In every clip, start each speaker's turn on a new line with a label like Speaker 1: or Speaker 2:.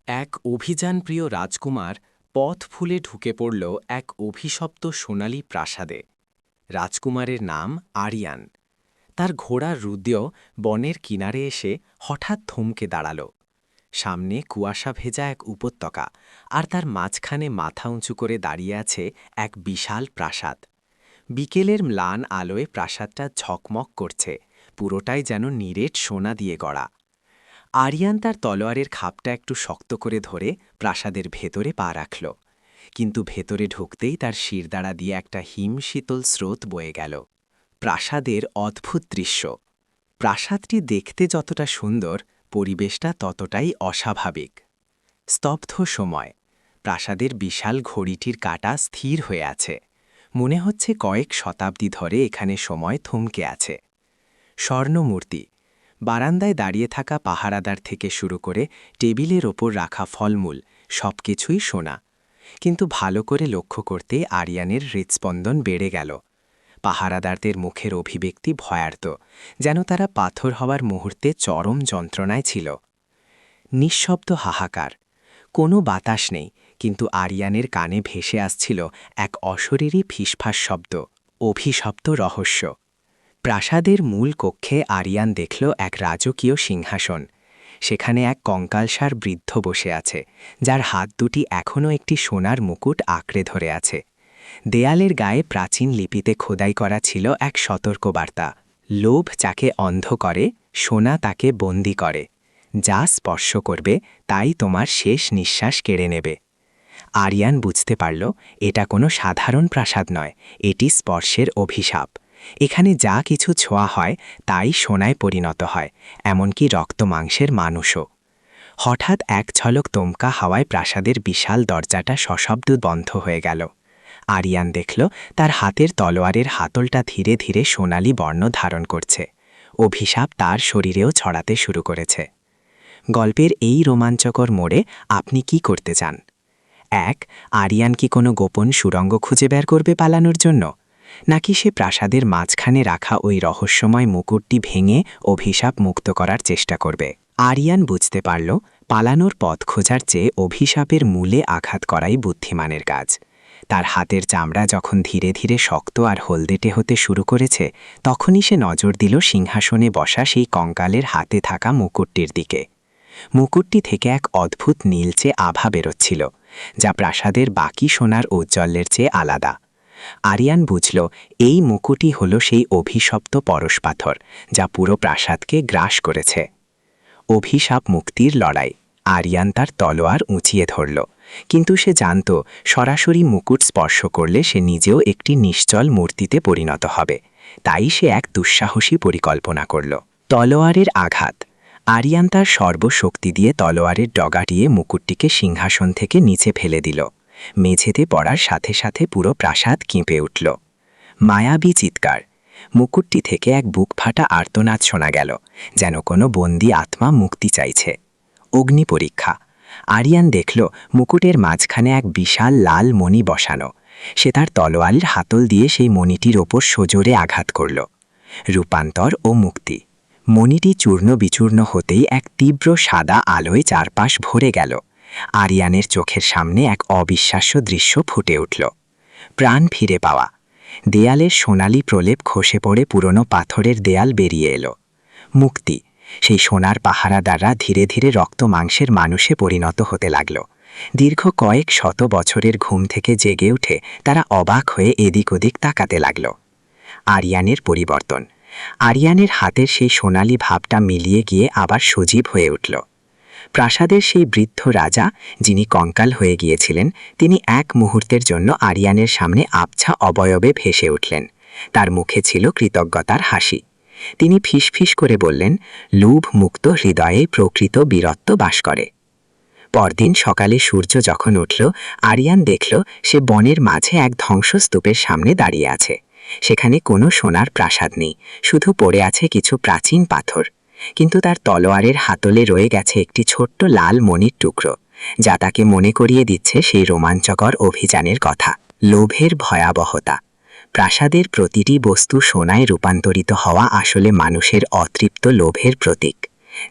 Speaker 1: এক অভিযানপ্রিয় রাজকুমার পথ ভুলে ঢুকে পড়ল এক অভিশপ্ত সোনালী প্রাসাদে। রাজকুমারের নাম আরিয়ান। তার ঘোড়ার রুদ্র বনের কিনারে এসে হঠাৎ থমকে দাঁড়াল। সামনে কুয়াশা ভেজা এক উপত্যকা, আর তার মাঝখানে মাথা উঁচু করে দাঁড়িয়ে আছে এক বিশাল প্রাসাদ। বিকেলের ম্লান আলোয় প্রাসাদটা ঝকমক করছে, পুরোটাই যেন নিরেট সোনা দিয়ে গড়া। আরিয়ান তার তলোয়ারের খাপটা একটু শক্ত করে ধরে প্রাসাদের ভেতরে পা রাখল, কিন্তু ভেতরে ঢুকতেই তার শিরদাঁড়া দিয়ে একটা হিমশীতল স্রোত বয়ে গেল। প্রাসাদের অদ্ভুত দৃশ্য। প্রাসাদটি দেখতে যতটা সুন্দর, পরিবেশটা ততটাই অস্বাভাবিক। স্তব্ধ সময়। প্রাসাদের বিশাল ঘড়িটির কাঁটা স্থির হয়ে আছে। মনে হচ্ছে কয়েক শতাব্দী ধরে এখানে সময় থমকে আছে। স্বর্ণমূর্তি। বারান্দায় দাঁড়িয়ে থাকা পাহারাদার থেকে শুরু করে টেবিলের ওপর রাখা ফলমূল, সবকিছুই সোনা। কিন্তু ভালো করে লক্ষ্য করতে আরিয়ানের হৃৎস্পন্দন বেড়ে গেল। পাহারাদারদের মুখের অভিব্যক্তি ভয়ার্ত, যেন তারা পাথর হওয়ার মুহূর্তে চরম যন্ত্রণায় ছিল। নিঃশব্দ হাহাকার। কোনো বাতাস নেই, কিন্তু আরিয়ানের কানে ভেসে আসছিল এক অশরীরী ফিসফাস শব্দ, অভিশপ্ত রহস্য। প্রাসাদের মূল কক্ষে আরিয়ান দেখল এক রাজকীয় সিংহাসন। সেখানে এক কঙ্কালসার বৃদ্ধ বসে আছে, যার হাত দুটি এখনও একটি সোনার মুকুট আঁকড়ে ধরে আছে। দেয়ালের গায়ে প্রাচীন লিপিতে খোদাই করা ছিল এক সতর্কবার্তা: লোভ যাকে অন্ধ করে, সোনা তাকে বন্দী করে। যা স্পর্শ করবে তাই তোমার শেষ নিঃশ্বাস কেড়ে নেবে। আরিয়ান বুঝতে পারল, এটা কোনো সাধারণ প্রাসাদ নয়, এটি স্পর্শের অভিশাপ। এখানে যা কিছু ছোঁয়া হয় তাই সোনায় পরিণত হয়, এমনকি রক্ত মাংসের মানুষও। হঠাৎ এক ঝলক দমকা হাওয়ায় প্রাসাদের বিশাল দরজাটা সশব্দ বন্ধ হয়ে গেল। আরিয়ান দেখল তার হাতের তলোয়ারের হাতলটা ধীরে ধীরে সোনালি বর্ণ ধারণ করছে। অভিশাপ তার শরীরেও ছড়াতে শুরু করেছে। গল্পের এই রোমাঞ্চকর মোড়ে আপনি কি করতে চান? ১. আরিয়ান কি কোনো গোপন সুড়ঙ্গ খুঁজে বের করবে পালানোর জন্য, নাকি সে প্রাসাদের মাঝখানে রাখা ওই রহস্যময় মুকুটটি ভেঙে অভিশাপ মুক্ত করার চেষ্টা করবে? আরিয়ান বুঝতে পারল, পালানোর পথ খোঁজার চেয়ে অভিশাপের মূলে আঘাত করাই বুদ্ধিমানের কাজ। তার হাতের চামড়া যখন ধীরে ধীরে শক্ত আর হলদেটে হতে শুরু করেছে, তখনই সে নজর দিল সিংহাসনে বসা সেই কঙ্কালের হাতে থাকা মুকুটটির দিকে। মুকুটটি থেকে এক অদ্ভুত নীলচে আভা বেরোচ্ছিল, যা প্রাসাদের বাকি সোনার ঔজ্জ্বল্যের চেয়ে আলাদা। আরিয়ান বুঝল, এই মুকুটই হল সেই অভিশপ্ত পরশপাথর, যা পুরো প্রাসাদকে গ্রাস করেছে। অভিশাপ মুক্তির লড়াই। আরিয়ান তার তলোয়ার উঁচিয়ে ধরল, কিন্তু সে জানত সরাসরি মুকুট স্পর্শ করলে সে নিজেও একটি নিশ্চল মূর্তিতে পরিণত হবে। তাই সে এক দুঃসাহসী পরিকল্পনা করল। তলোয়ারের আঘাত। আরিয়ান তার সর্বশক্তি দিয়ে তলোয়ারের ডগা দিয়ে মুকুটটিকে সিংহাসন থেকে নিচে ফেলে দিল। মেঝেতে পড়ার সাথে সাথে পুরো প্রাসাদ কেঁপে উঠল। মায়াবী চিৎকার। মুকুটটি থেকে এক বুক ফাটা আর্তনাদ শোনা গেল, যেন কোনো বন্দি আত্মা মুক্তি চাইছে। অগ্নি পরীক্ষা। আরিয়ান দেখল মুকুটের মাঝখানে এক বিশাল লাল মণি বসানো। সে তার তলোয়ারের হাতল দিয়ে সেই মণিটির ওপর সজোরে আঘাত করল। রূপান্তর ও মুক্তি। মণিটি চূর্ণ বিচূর্ণ হতেই এক তীব্র সাদা আলোয় চারপাশ ভরে গেল। আরিয়ানের চোখের সামনে এক অবিশ্বাস্য দৃশ্য ফুটে উঠল। প্রাণ ফিরে পাওয়া। দেয়ালের সোনালি প্রলেপ খসে পড়ে পুরনো পাথরের দেয়াল বেরিয়ে এলো। মুক্তি। সেই সোনার পাহারাদাররা ধীরে ধীরে রক্ত মাংসের মানুষে পরিণত হতে লাগল। দীর্ঘ কয়েক শত বছরের ঘুম থেকে জেগে উঠে তারা অবাক হয়ে এদিক ওদিক তাকাতে লাগল। আরিয়ানের পরিবর্তন। আরিয়ানের হাতের সেই সোনালি ভাবটা মিলিয়ে গিয়ে আবার সজীব হয়ে উঠল। প্রাসাদের সেই বৃদ্ধ রাজা, যিনি কঙ্কাল হয়ে গিয়েছিলেন, তিনি এক মুহূর্তের জন্য আরিয়ানের সামনে আবছা অবয়বে ভেসে উঠলেন। তার মুখে ছিল কৃতজ্ঞতার হাসি। তিনি ফিসফিস করে বললেন, লোভ মুক্ত হৃদয়ে প্রকৃত বীরত্ব বাস করে। পরদিন সকালে সূর্য যখন উঠল, আরিয়ান দেখল সে বনের মাঝে এক ধ্বংসস্তূপের সামনে দাঁড়িয়ে আছে। সেখানে কোনো সোনার প্রাসাদ নেই, শুধু পড়ে আছে কিছু প্রাচীন পাথর। কিন্তু তার তলোয়ারের হাতলে রয়ে গেছে একটি ছোট্ট লাল মণির টুকরো, যা তাকে মনে করিয়ে দিচ্ছে সেই রোমাঞ্চকর অভিযানের কথা। লোভের ভয়াবহতা। প্রাসাদের প্রতিটি বস্তু সোনায় রূপান্তরিত হওয়া আসলে মানুষের অতৃপ্ত লোভের প্রতীক।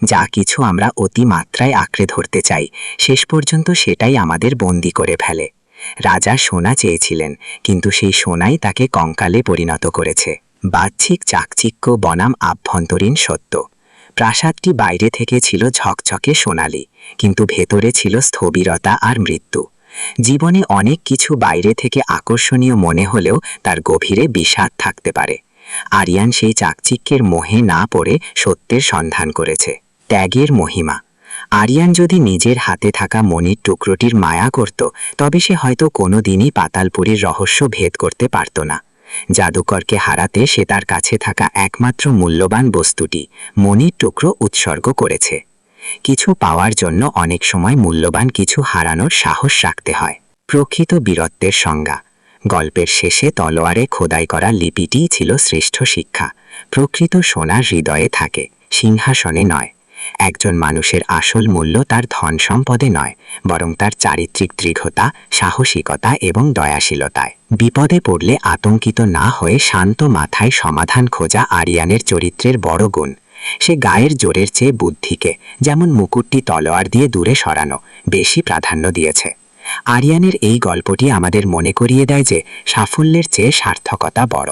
Speaker 2: যা কিছু আমরা অতিমাত্রায় আঁকড়ে ধরতে চাই, শেষ পর্যন্ত সেটাই আমাদের বন্দী করে ফেলে। রাজা সোনা চেয়েছিলেন, কিন্তু সেই সোনাই তাকে কঙ্কালে পরিণত করেছে। বাহ্যিক চাকচিক্য বনাম আভ্যন্তরীণ সত্য। প্রাসাদটি বাইরে থেকে ছিল ঝকঝকে সোনালি, কিন্তু ভেতরে ছিল স্থবিরতা আর মৃত্যু। জীবনে অনেক কিছু বাইরে থেকে আকর্ষণীয় মনে হলেও তার গভীরে বিষাদ থাকতে পারে। আরিয়ান সেই চাকচিক্যের মোহে না পড়ে সত্যের সন্ধান করেছে। ত্যাগের মহিমা। আরিয়ান যদি নিজের হাতে থাকা মণির টুকরোটির মায়া করত, তবে সে হয়তো কোনোদিনই পাতালপুরীর রহস্য ভেদ করতে পারত না। জাদুকরকে হারাতে সে তার কাছে থাকা একমাত্র মূল্যবান বস্তুটি, মণির টুকরো, উৎসর্গ করেছে। কিছু পাওয়ার জন্য অনেক সময় মূল্যবান কিছু হারানোর সাহস রাখতে হয়। প্রকৃত বীরত্বের সংজ্ঞা। গল্পের শেষে তলোয়ারে খোদাই করা লিপিটিই ছিল শ্রেষ্ঠ শিক্ষা। প্রকৃত সোনা হৃদয়ে থাকে, সিংহাসনে নয়। একজন মানুষের আসল মূল্য তার ধন সম্পদে নয়, বরং তার চারিত্রিক দৃঢ়তা, সাহসিকতা এবং দয়াশীলতায়। বিপদে পড়লে আতঙ্কিত না হয়ে শান্ত মাথায় সমাধান খোঁজা আরিয়ানের চরিত্রের বড় গুণ। সে গায়ের জোরের চেয়ে বুদ্ধিকে, যেমন মুকুটটি তলোয়ার দিয়ে দূরে সরানো, বেশি প্রাধান্য দিয়েছে। আরিয়ানের এই গল্পটি আমাদের মনে করিয়ে দেয় যে সাফল্যের চেয়ে সার্থকতা বড়।